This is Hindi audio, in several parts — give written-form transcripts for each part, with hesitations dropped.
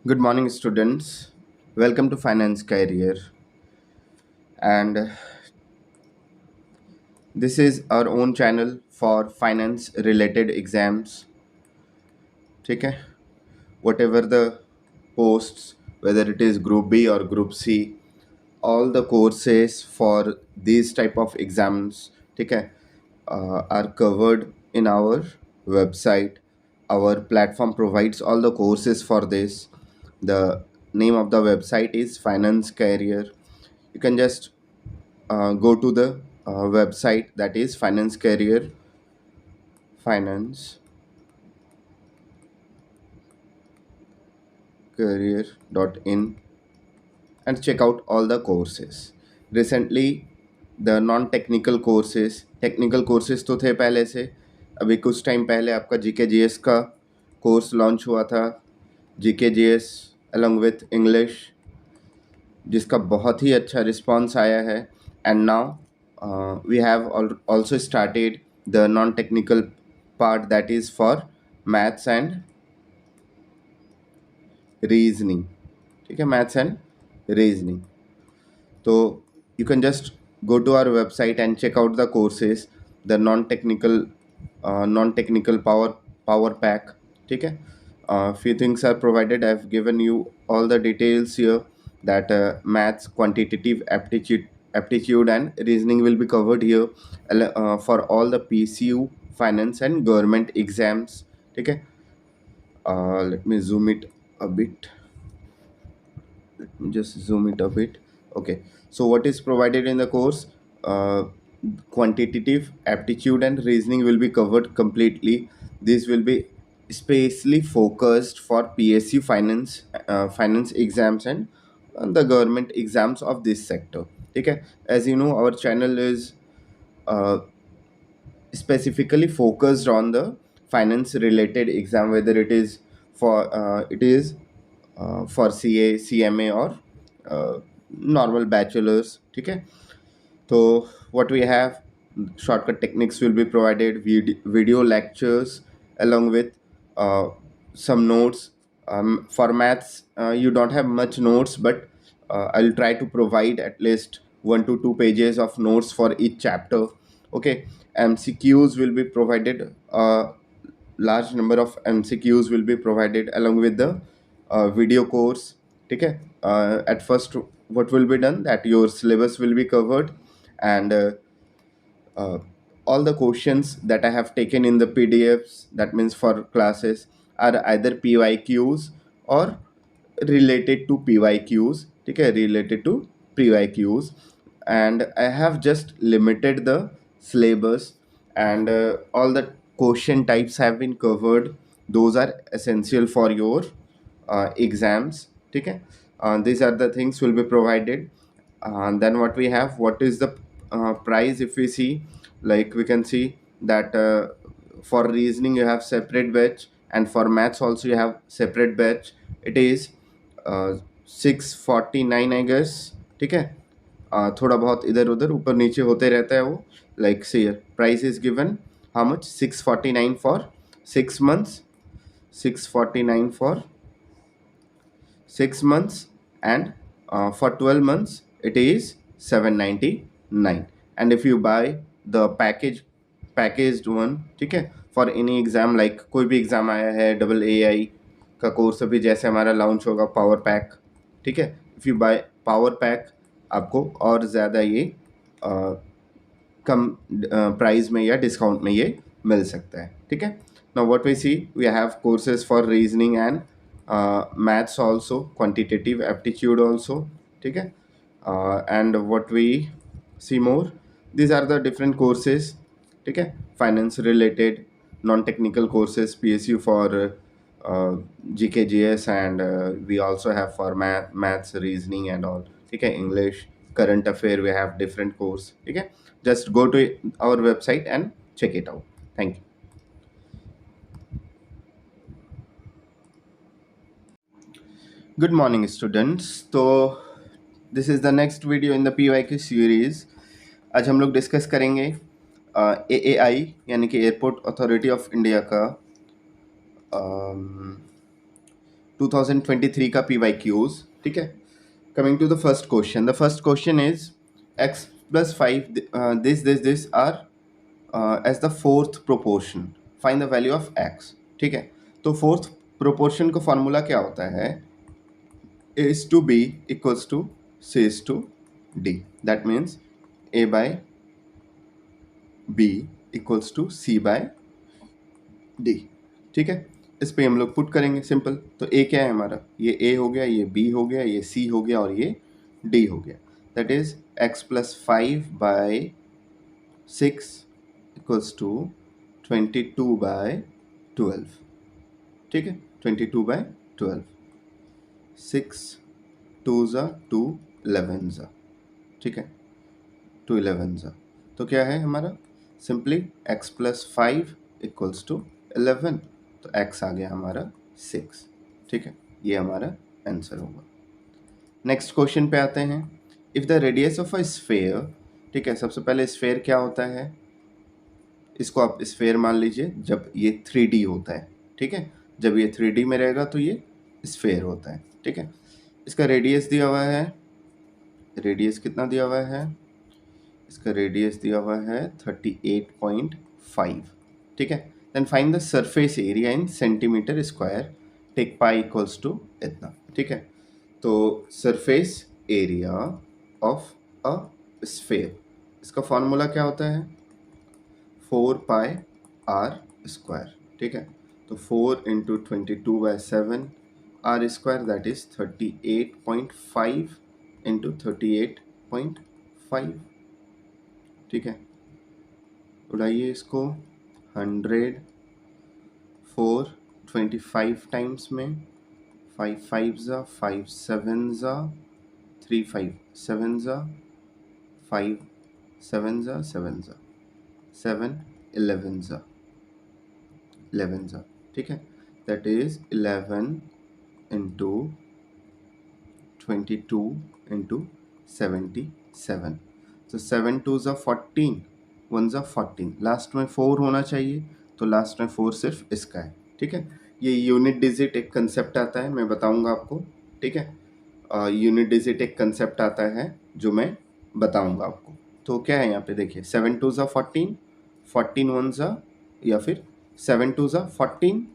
Good morning, students. Welcome to Finance Career. And this is our own channel for finance related exams. ठीक है whatever the posts, whether it is Group B or Group C, all the courses for these type of exams, ठीक है, are covered in our website. Our platform provides all the courses for this. The name of the website is Finance Career. You can just go to the website, that is Finance Career, finance career.in, and check out all the courses. Recently, the non technical courses, technical courses तो थे पहले से, अभी कुछ टाइम पहले आपका जीके जीएस का कोर्स लॉन्च हुआ था, GK GS along with English, जिसका बहुत ही अच्छा रिस्पॉन्स आया है. And now we have also started the non technical part, that is for maths and reasoning. ठीक है, मैथ्स एंड रीजनिंग. तो you can just go to our website and check out the courses, the non-technical power pack. ठीक है, few things are provided. I've given you all the details here, that maths, quantitative aptitude and reasoning will be covered here for all the PCU, finance and government exams. ठीक है, let me zoom it a bit. Just zoom it a bit. Okay, so what is provided in the course? Quantitative aptitude and reasoning will be covered completely. This will be especially focused for PSU finance exams and the government exams of this sector. Okay, as you know, our channel is uh, specifically focused on the finance related exam, whether it is for CA, CMA or normal bachelors. ठीक है, तो what we have, shortcut techniques will be provided, video lectures along with uh, some notes. For maths, you don't have much notes, but I'll try to provide at least 1 to 2 pages of notes for each chapter. Okay, MCQs will be provided. Large number of MCQs will be provided along with the video course. ठीक है, at first what will be done, that your syllabus will be covered, and uh, all the questions that I have taken in the PDFs, that means for classes, are either PYQs or related to PYQs. ठीक है, related to PYQs, and I have just limited the syllabus, and all the question types have been covered. Those are essential for your exams. ठीक है, these are the things will be provided. Then what we have, what is the price? If we see, like we can see that for reasoning you have separate batch, and for maths also you have separate batch. It is 649 I guess. ठीक है, थोड़ा बहुत इधर उधर ऊपर नीचे होते रहता है वो. लाइक से price is given, how much, 649 for 6 months, 649 for 6 months, and for 12 months it is 799. And if you buy the packaged one, ठीक है, फॉर एनी एग्जाम, लाइक कोई भी एग्जाम आया है, AA का कोर्स अभी जैसे हमारा लॉन्च होगा, पावर पैक. ठीक है, if you by power pack, आपको और ज़्यादा ये कम प्राइस में या डिस्काउंट में ये मिल सकता है. ठीक है, now what we see, we have courses for reasoning and maths also, quantitative aptitude also. ठीक है, and what we see more, these are the different courses. ठीक है, finance related non technical courses, PSU for GKGS, and we also have for maths, reasoning and all. ठीक है, English, current affair, we have different course. ठीक है, just go to our website and check it out. Thank you. Good morning students. तो this is the next video in the PYQ series. आज हम लोग डिस्कस करेंगे AAI यानी कि एयरपोर्ट अथॉरिटी ऑफ इंडिया का 2023 का PYQs, ठीक है. Coming to the first question. The first question is x plus 5 this are as the fourth proportion. Find the value of x. ठीक है. तो fourth proportion का फॉर्मूला क्या होता है? A is to B equals to C is to D. That means A by B equals to C by D. ठीक है. इस पे हम लोग पुट करेंगे सिंपल. तो A क्या है हमारा? ये A हो गया, ये B हो गया, ये C हो गया और ये D हो गया. That is x plus 5 by 6 equals to 22 by 12. ठीक है. 22 by 12. 6 2 ज़ा 2 11 ज़ा. ठीक है. 2 11 ज़ा. तो क्या है हमारा? Simply x plus 5 equals to 11. तो x आ गया हमारा 6. ठीक है. ये हमारा आंसर होगा. नेक्स्ट क्वेश्चन पे आते हैं. If the radius of a sphere, ठीक है, सबसे पहले स्फेयर क्या होता है? इसको आप स्फेयर मान लीजिए जब ये 3D होता है. ठीक है. जब ये 3D में रहेगा तो ये स्फेयर होता है. ठीक है. इसका रेडियस दिया हुआ है. रेडियस कितना दिया हुआ है? इसका रेडियस दिया हुआ है 38.5. ठीक है. Then find the surface area in centimetre square. Take pi equals to इतना. ठीक है. तो surface area of a sphere, इसका फॉर्मूला क्या होता है? 4 पाई आर स्क्वायर. ठीक है. तो 4 into 22/7 R square, that is 38.5 into 38.5. ठीक है. उड़ाइए इसको 100 4 25 टाइम्स में. 5 5 ज़ा 5 7 ज़ा 3 5 7 ज़ा 5 7 ज़ा 7 ज़ा 7 11 ज़ा 11 ज़ा. ठीक है. That is 11 into 22 into 77. तो 7 2 ज़ा 14, 1 ज़ा 14. लास्ट में 4 होना चाहिए, तो लास्ट में 4 सिर्फ इसका है. ठीक है. ये यूनिट डिजिट एक कंसेप्ट आता है, मैं बताऊंगा आपको. ठीक है. यूनिट डिजिट एक कंसेप्ट आता है जो मैं बताऊंगा आपको. तो क्या है यहाँ पे देखिए, 7 2 ज़ा 14, 14 1 ज़ा, या फिर 7 2 ज़ा 14,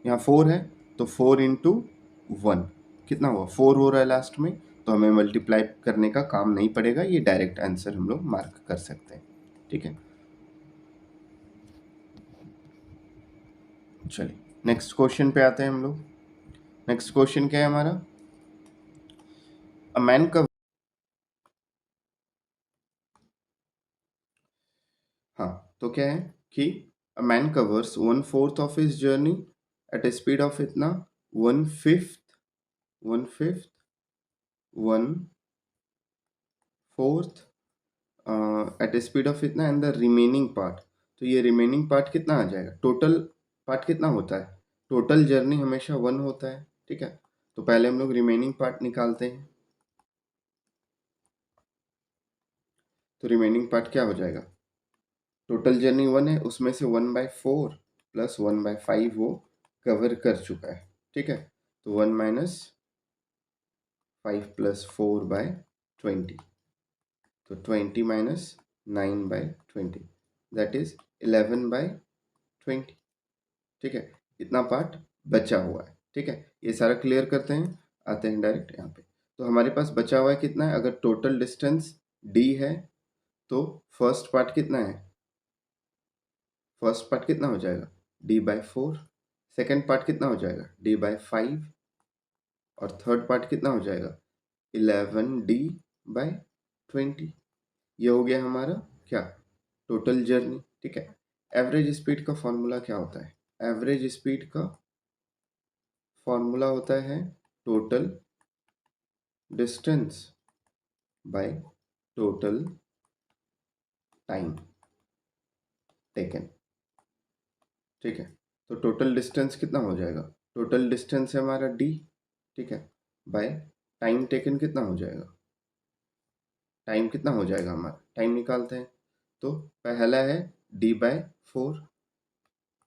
यहाँ 4 है तो 4 इंटू 1 कितना हुआ? 4 हो रहा है लास्ट में, तो हमें मल्टीप्लाई करने का काम नहीं पड़ेगा, ये डायरेक्ट आंसर हम लोग मार्क कर सकते हैं. ठीक है. चलिए नेक्स्ट क्वेश्चन पे आते हैं हम लोग. नेक्स्ट क्वेश्चन क्या है हमारा? अ मैन का, हाँ, तो क्या है कि a man covers 1/4 of his journey at A speed of इतना 1/5 1/5 1/4 एट ए स्पीड ऑफ इतना एंड द रिमेनिंग पार्ट. तो ये रिमेनिंग पार्ट कितना आ जाएगा? टोटल पार्ट कितना होता है? टोटल जर्नी हमेशा 1 होता है. ठीक है. तो पहले हम लोग रिमेनिंग पार्ट निकालते हैं. तो रिमेनिंग पार्ट क्या हो जाएगा? टोटल जर्नी 1 है, उसमें से 1/4 प्लस 1/5 वो कवर कर चुका है. ठीक है. तो 1 माइनस 5 प्लस 4/20. तो 20 माइनस 9/20, दैट इज 11/20. ठीक है. इतना पार्ट बचा हुआ है. ठीक है. ये सारा क्लियर करते हैं, आते हैं डायरेक्ट यहाँ पे. तो हमारे पास बचा हुआ है कितना है? अगर टोटल डिस्टेंस d है तो फर्स्ट पार्ट कितना है? फर्स्ट पार्ट कितना हो जाएगा? d/4. सेकेंड पार्ट कितना हो जाएगा? d/5. और थर्ड पार्ट कितना हो जाएगा? 11d/20. ये हो गया हमारा क्या? Total journey. ठीक है. एवरेज स्पीड का फॉर्मूला क्या होता है? एवरेज स्पीड का फॉर्मूला होता है total distance by total time taken. ठीक है. तो टोटल डिस्टेंस कितना हो जाएगा? टोटल डिस्टेंस है हमारा d. ठीक है. बाय टाइम टेकन कितना हो जाएगा? टाइम कितना हो जाएगा हमारा? टाइम निकालते हैं. तो पहला है d/4.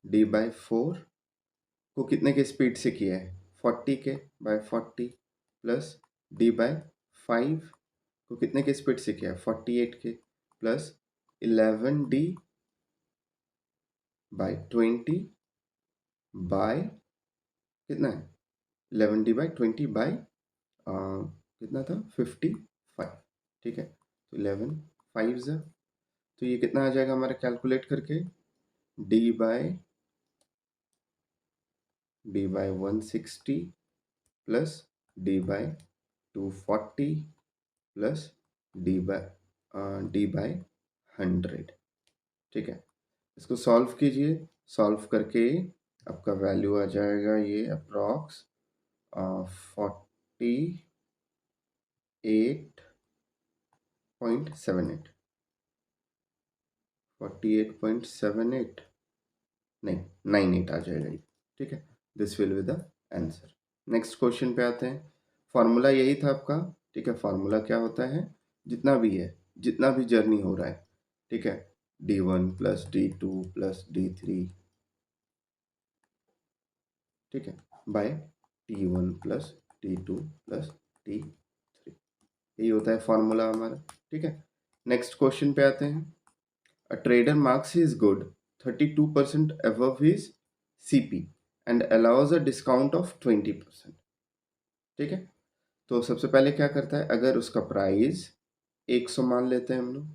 d/4 को कितने के स्पीड से किया है? 40k bye 40 plus D bye 5 को कितने के स्पीड से किया, 48k plus 11d bye 20 bye कितना है, 11d बाय 20 बाय कितना था 55, ठीक है। तो 11 5 तो ये कितना आ जाएगा हमारा कैलकुलेट करके, d by 160 plus d by 240 plus d by 100, ठीक है। इसको सॉल्व कीजिए, सॉल्व करके आपका वैल्यू आ जाएगा ये अप्रॉक्स 48.78 48.78 नहीं 98 आ जाएगा ये, ठीक है। This will be the answer. Next question पे आते हैं। फॉर्मूला यही था आपका, ठीक है। फॉर्मूला क्या होता है, जितना भी है, जितना भी जर्नी हो रहा है, ठीक है, d1 plus d2 plus d3, ठीक है, bye t1 plus t2 plus t3, यही होता है फॉर्मूला हमारा, ठीक है। नेक्स्ट क्वेश्चन पे आते हैं। A trader marks his good 32% above his CP and allows a discount of 20%, ठीक है। तो सबसे पहले क्या करता है, अगर उसका प्राइस 100 मान लेते हैं हम लोग,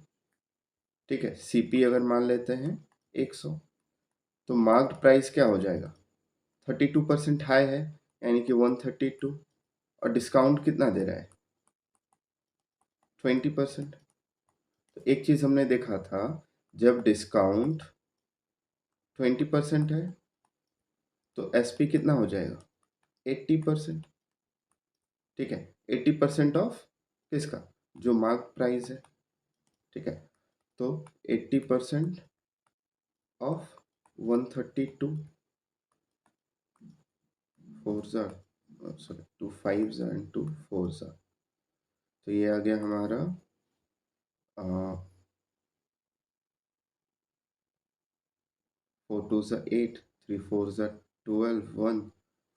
ठीक है, CP अगर मान लेते हैं 100, तो मार्क्ड प्राइस क्या हो जाएगा, 32% हाई है यानी कि 132, और डिस्काउंट कितना दे रहा है 20%। तो एक चीज हमने देखा था, जब डिस्काउंट 20% है तो SP कितना हो जाएगा 80%, ठीक है। 80% ऑफ किसका, जो मार्क प्राइस है, ठीक है। तो 80% ऑफ 132, 4 सॉरी 2 5 एंड 2 4, तो ये आ गया हमारा 4 2 8, 3 4 12, 1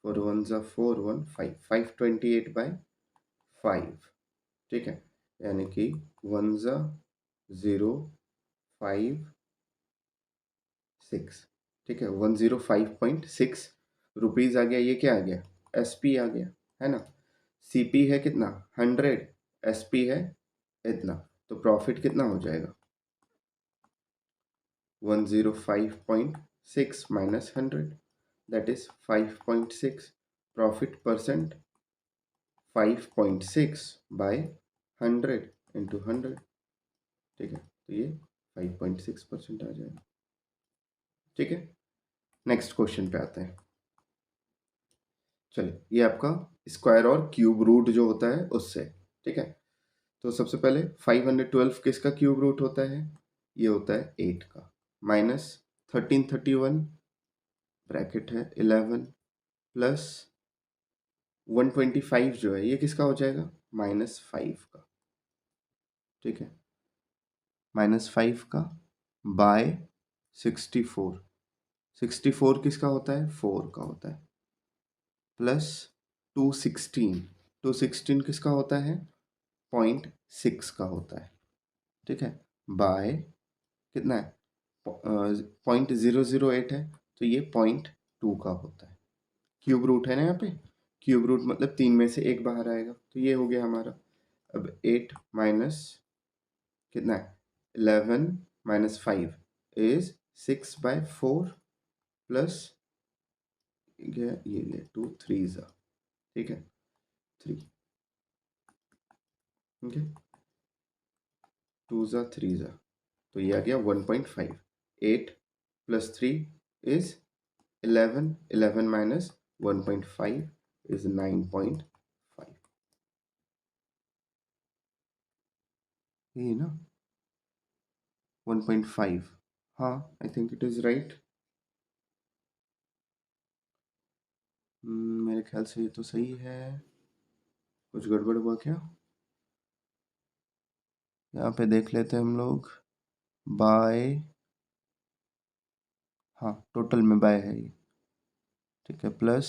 4 1 4 1 5 528 बाय 5, ठीक है। यानी कि 1 0 5 6, ठीक है, 105.6 रुपीज आ गया। ये क्या आ गया, SP आ गया, है ना। CP है कितना 100, SP है इतना, तो प्रॉफिट कितना हो जाएगा 105.6 minus 100, that is 5.6, profit percent 5.6 by 100 into 100, ठीक है। तो ये 5.6% आ जाएगा, ठीक है। नेक्स्ट क्वेश्चन पे आते हैं। चलिए, ये आपका स्क्वायर और क्यूब रूट जो होता है उससे, ठीक है। तो सबसे पहले 512 किसका क्यूब रूट होता है, ये होता है 8 का, माइनस 1331 ब्रैकेट है 11 प्लस 125 जो है ये किसका हो जाएगा -5 का, ठीक है, -5 का बाय 64, 64 किसका होता है 4 का होता है, प्लस 216, 216 किसका होता है 0.6 का होता है, ठीक है, बाय कितना है 0.008 है, तो ये 0.2 का होता है। क्यूब रूट है ना यहाँ पे, क्यूब रूट मतलब 3 में से एक बाहर आएगा, तो ये हो गया हमारा। अब 8 माइनस कितना है 11 माइनस 5 इज 6/4 प्लस ये 2 3 ठीक है 3, ठीक है 2 3 तो ये आ गया 1.5, 8 प्लस 3 इज 11, 11 माइनस 1.5 इज 9.5, ये ना 1.5, हाँ I think it is right, मेरे ख्याल से ये तो सही है, कुछ गड़बड़ हुआ क्या, यहाँ पे देख लेते हैं हम लोग, बाय, हाँ टोटल में बाय है ये, ठीक है, प्लस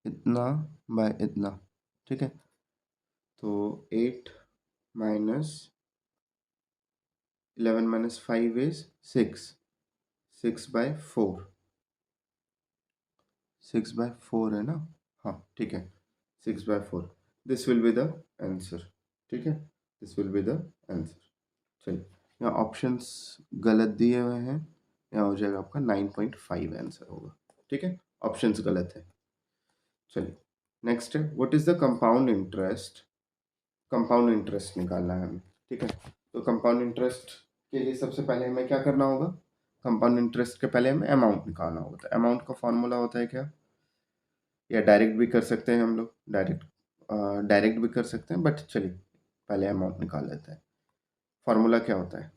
इतना बाय इतना, ठीक है। तो 8 माइनस 11 माइनस 5 इज 6, 6/4, 6/4 है ना। हाँ ठीक है, 6/4, this will be the answer, ठीक है, this will be the answer. चलिए, यहाँ ऑप्शंस गलत दिए हुए हैं, यहाँ हो जाएगा आपका 9.5 आंसर होगा, ठीक है, ऑप्शंस गलत है। चलिए नेक्स्ट है, what is the compound interest. Compound interest निकालना है हमें, ठीक है। तो कंपाउंड इंटरेस्ट के लिए सबसे पहले हमें क्या करना होगा, कंपाउंड इंटरेस्ट के पहले हमें अमाउंट निकालना होगा। तो अमाउंट का फॉर्मूला होता है क्या, या डायरेक्ट भी कर सकते हैं हम लोग, डायरेक्ट भी कर सकते हैं, बट चलिए पहले अमाउंट निकाल लेते हैं। फॉर्मूला क्या होता है,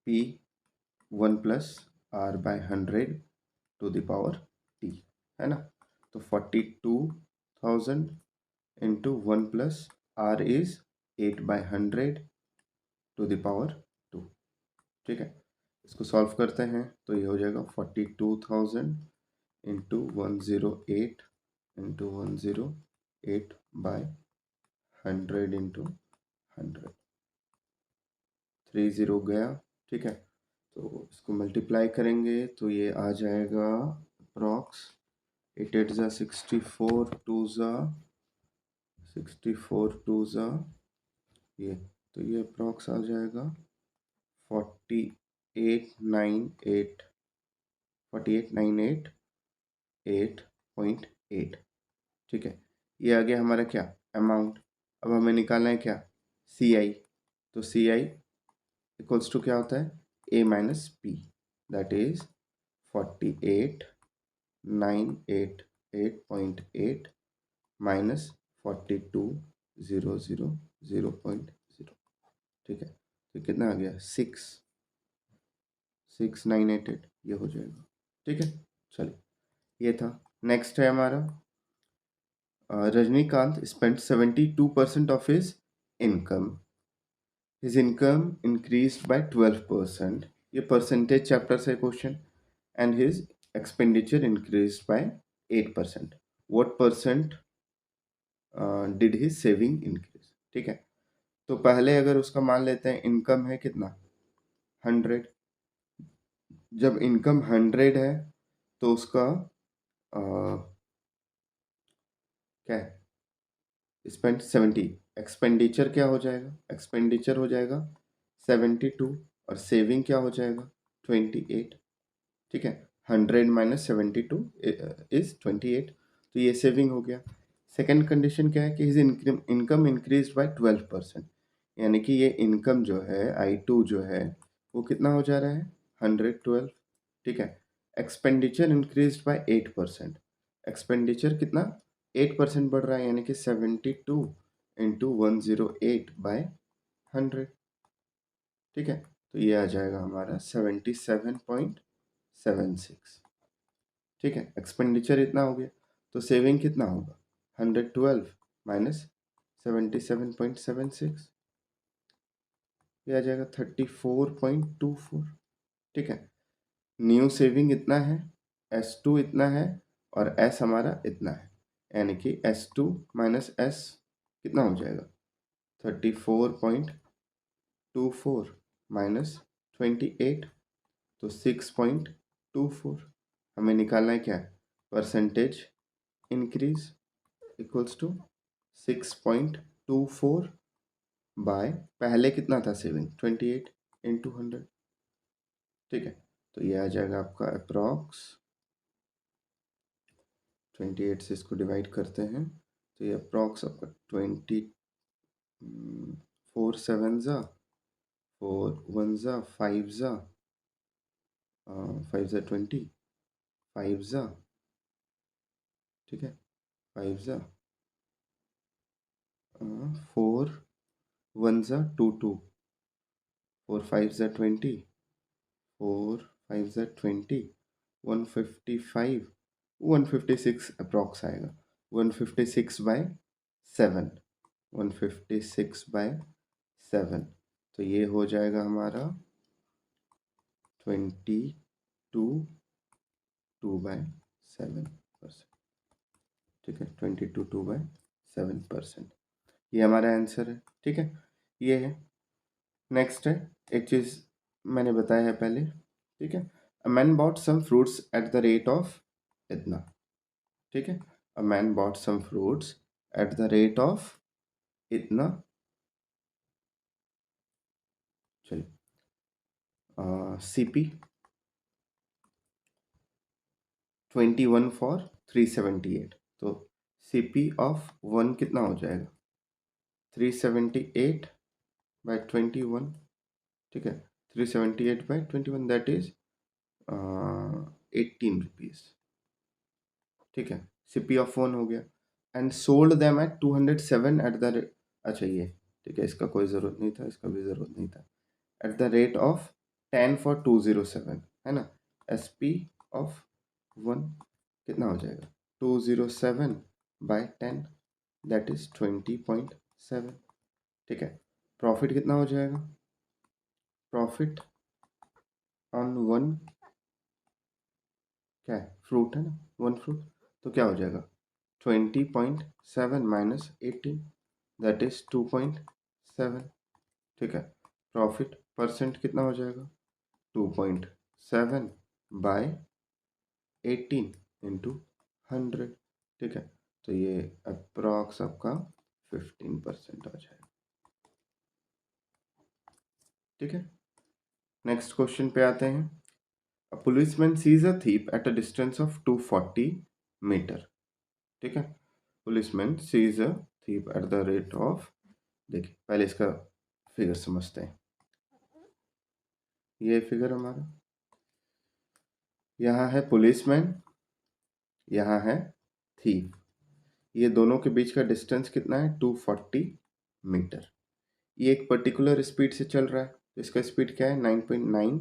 P1 + R/100 to the power T, है ना। तो 42,000 into 1 + R is 8/100 to the power 2, ठीक है। इसको सॉल्व करते हैं तो ये हो जाएगा 42,000 इंटू 108 इंटू 108/100 इंटू 100, 30 गया, ठीक है। तो इसको मल्टीप्लाई करेंगे तो ये आ जाएगा अप्रॉक्स 8 8 ज़ा 64, 2 ज़ा 64, 2 ज़ा ये, तो ये अप्रॉक्स आ जाएगा 4898, 48,988.8, ठीक है। ये आ गया हमारा क्या, अमाउंट। अब हमें निकालना है क्या, सी आई। तो सी आई इक्वल्स टू क्या होता है, A minus P, that is 48,988.8 minus 42,000.0, ठीक है। तो कितना आ गया, 6,988, ये हो जाएगा, ठीक है। चलिए, ये था। नेक्स्ट है हमारा, Rajinikanth spent 72% of his income, his income increased by 12%, ये परसेंटेज चैप्टर से question, and his expenditure increased by 8%, what percent did his saving increase, ठीक है। तो पहले अगर उसका मान लेते हैं, इनकम है कितना, 100, जब इनकम 100 है तो उसका क्या है, स्पेंड 70, एक्सपेंडिचर क्या हो जाएगा, एक्सपेंडिचर हो जाएगा 72, और सेविंग क्या हो जाएगा 28, ठीक है। 100 माइनस 72 इज 28, तो ये सेविंग हो गया। सेकेंड कंडीशन क्या है कि हिज इनकम इंक्रीज बाय 12%, यानी कि ये इनकम जो है I2 जो है वो कितना हो जा रहा है, 112, ठीक है। एक्सपेंडिचर इंक्रीज बाय 8%, एक्सपेंडिचर कितना 8% बढ़ रहा है, यानी कि 72 इंटू 108/100, ठीक है। तो ये आ जाएगा हमारा 77.76, ठीक है। एक्सपेंडिचर इतना हो गया, तो सेविंग कितना होगा, 112 माइनस 77.76, ये आ जाएगा 34.24, ठीक है। न्यू सेविंग इतना है, S2 इतना है, और S हमारा इतना है, यानी कि S2 माइनस S कितना हो जाएगा, 34.24 माइनस 28, तो 6.24, हमें निकालना है क्या, percentage increase equals to 6.24 by, पहले कितना था सेविंग 28 इंटू 100, ठीक है। तो ये आ जाएगा आपका अप्रॉक्स 28 से इसको डिवाइड करते हैं तो ये अप्रॉक्स आपका 4 7 ज़ा 4 1 ज़ा 5 ज़ा 5 ज़ा 20, 5 ज़ा, ठीक है, 5 ज़ा 4 1 ज़ा 2 2, 4 5 ज़ा 20, 4 5 ज़ा 20, 155, 156 अप्रॉक्स आएगा, 156/7, 156/7, तो ये हो जाएगा हमारा 22 2/7, 7%। ठीक है, 22/7%, ये हमारा आंसर है। ठीक है, ये है। नेक्स्ट है, एक चीज मैंने बताया है पहले। ठीक है, a man bought some fruits at the rate of इतना। ठीक है, a man bought some fruits at the rate of इतना। चलिए, CP 21 फॉर 378, तो CP ऑफ 1 कितना हो जाएगा? 378/21। ठीक है, 378/21 दैट इज 18 रुपीज। ठीक है, CP ऑफ 1 हो गया। And sold them at 207 eight the rate, अच्छा ये ठीक है, इसका कोई ज़रूरत नहीं था, इसका भी ज़रूरत नहीं था। Eight the rate of 10 for 207, है ना। SP ऑफ 1 कितना हो जाएगा? 207/10 दैट इज 20.7। ठीक है, प्रॉफिट कितना हो जाएगा? प्रॉफिट ऑन 1, क्या है, फ्रूट है ना, 1 फ्रूट, तो क्या हो जाएगा? 20.7 माइनस 18 दैट इज 2.7। ठीक है, प्रॉफिट परसेंट कितना हो जाएगा? 2.7/18 इंटू 100। ठीक है, तो ये अप्रॉक्स आपका 15% आ जाएगा। ठीक है, नेक्स्ट क्वेश्चन पे आते हैं। A policeman sees a thief at a distance of 240 metre. ठीक है, policeman sees a thief at the rate of, देखिए पहले इसका फिगर समझते हैं। ये फिगर हमारा, यहाँ है पुलिसमैन, यहाँ है थीप, ये दोनों के बीच का डिस्टेंस कितना है? 240 मीटर। ये एक पर्टिकुलर स्पीड से चल रहा है, तो इसका स्पीड क्या है? 9.9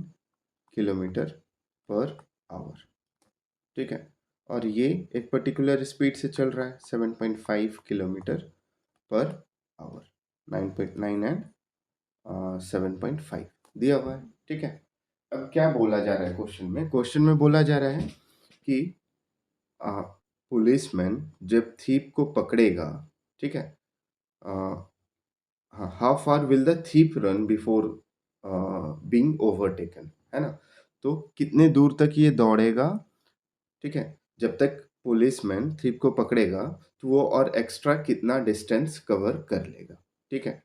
किलोमीटर पर आवर। ठीक है, और ये एक पर्टिकुलर स्पीड से चल रहा है 7.5 किलोमीटर पर आवर। 9.9 एंड 7.5 दिया हुआ है। ठीक है, अब क्या बोला जा रहा है क्वेश्चन में? क्वेश्चन में बोला जा रहा है कि पुलिसमैन जब थीप को पकड़ेगा, ठीक है, how far will the thief run before being overtaken, है ना। तो कितने दूर तक ये दौड़ेगा? ठीक है, जब तक पुलिसमैन थीप को पकड़ेगा तो वो और एक्स्ट्रा कितना डिस्टेंस कवर कर लेगा। ठीक है,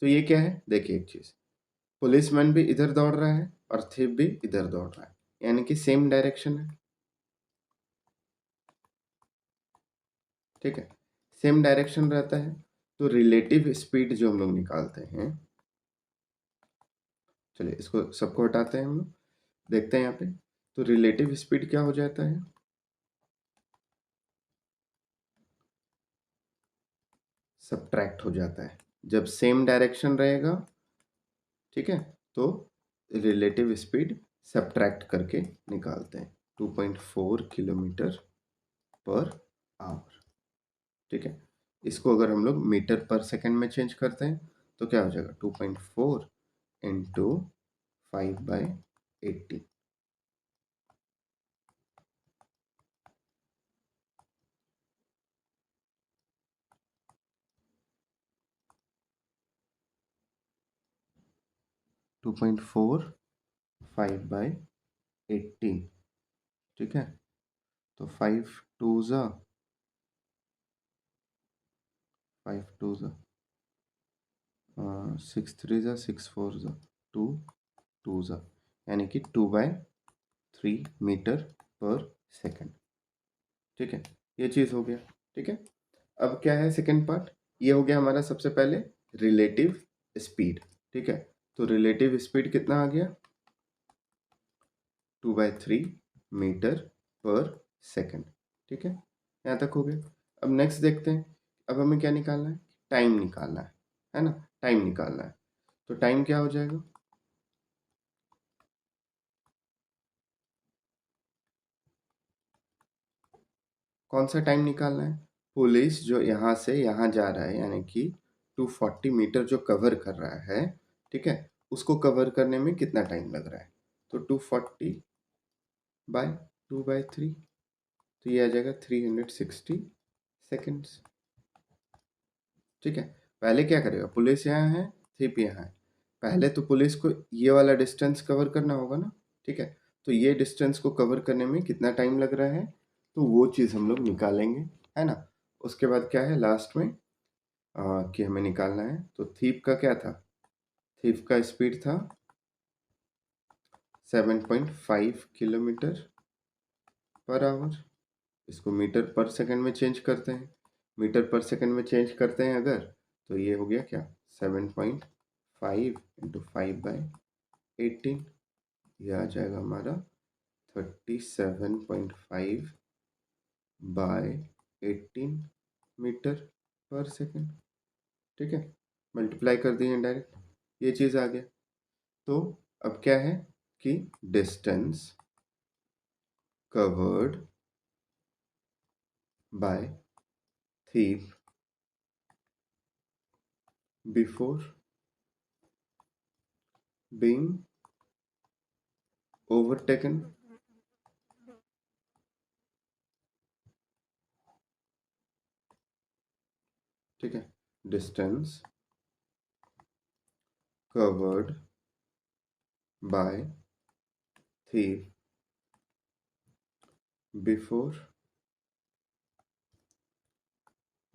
तो ये क्या है, देखिए एक चीज, पुलिसमैन भी इधर दौड़ रहा है और थीप भी इधर दौड़ रहा है, यानी कि सेम डायरेक्शन है। ठीक है, सेम डायरेक्शन रहता है, तो रिलेटिव स्पीड जो हम लोग निकालते हैं, चलिए इसको सबको हटाते हैं हम लोग, देखते हैं यहाँ पे, तो रिलेटिव स्पीड क्या हो जाता है? सब्ट्रैक्ट हो जाता है जब सेम डायरेक्शन रहेगा। ठीक है, तो रिलेटिव स्पीड सब्ट्रैक्ट करके निकालते हैं, 2.4 किलोमीटर पर आवर। ठीक है, इसको अगर हम लोग मीटर पर सेकंड में चेंज करते हैं तो क्या हो जाएगा? 2.4 इंटू 5/80। 2.4 5/18। ठीक है, तो 5 2 6 3 6 4 2 2 यानी कि 2/3 मीटर पर सेकंड। ठीक है, ये चीज़ हो गया। ठीक है, अब क्या है सेकंड पार्ट, ये हो गया हमारा सबसे पहले रिलेटिव स्पीड। ठीक है, तो रिलेटिव स्पीड कितना आ गया? 2/3 मीटर पर सेकंड। ठीक है, यहाँ तक हो गया। अब नेक्स्ट देखते हैं, अब हमें क्या निकालना है? टाइम निकालना है ना, टाइम निकालना है। तो टाइम क्या हो जाएगा? कौन सा टाइम निकालना है? पुलिस जो यहाँ से यहाँ जा रहा है, यानी कि 240 मीटर जो कवर कर रहा है, ठीक है, उसको कवर करने में कितना टाइम लग रहा है? तो 240/2/3, तो ये आ जाएगा 360 सेकेंड्स। ठीक है, पहले क्या करेगा, पुलिस यहाँ है, थिप यहाँ है, पहले तो पुलिस को ये वाला डिस्टेंस कवर करना होगा ना। ठीक है, तो ये डिस्टेंस को कवर करने में कितना टाइम लग रहा है, तो वो चीज़ हम लोग निकालेंगे, है ना। उसके बाद क्या है लास्ट में कि हमें निकालना है, तो थीप का क्या था, थीप का स्पीड था 7.5 किलोमीटर पर आवर। इसको मीटर पर सेकंड में चेंज करते हैं, मीटर पर सेकंड में चेंज करते हैं अगर, तो ये हो गया क्या 7.5 इंटू 5/18, ये आ जाएगा हमारा 37.5 बाय 18 मीटर पर सेकंड। ठीक है, मल्टीप्लाई कर दिए डायरेक्ट, ये चीज़ आ गया। तो अब क्या है कि distance covered by thief before being overtaken ठीक है, distance covered by thief before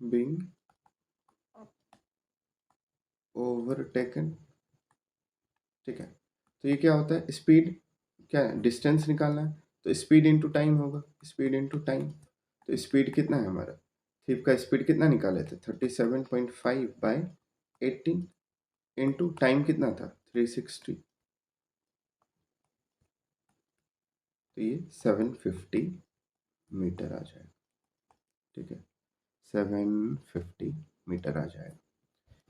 being overtaken। ठीक है, तो ये क्या होता है, स्पीड, क्या है, डिस्टेंस निकालना है, तो स्पीड इनटू टाइम होगा, स्पीड इनटू टाइम। तो स्पीड कितना है हमारा, थिप का स्पीड कितना निकाले थे 37.5/18 इंटू टाइम कितना था 360, तो ये 750 मीटर आ जाएगा। ठीक है, 750 मीटर आ जाएगा।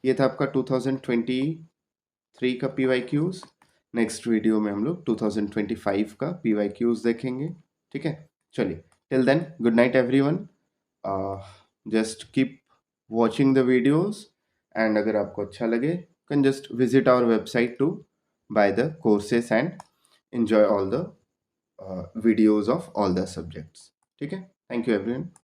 ये था आपका 2023 का PYQs। नेक्स्ट वीडियो में हम लोग 2025 का PYQs देखेंगे। ठीक है, चलिए, till then good night everyone. Just keep watching the videos, and अगर आपको अच्छा लगे can just visit our website to buy the courses and enjoy all the videos of all the subjects। ठीक है, थैंक यू एवरीवन।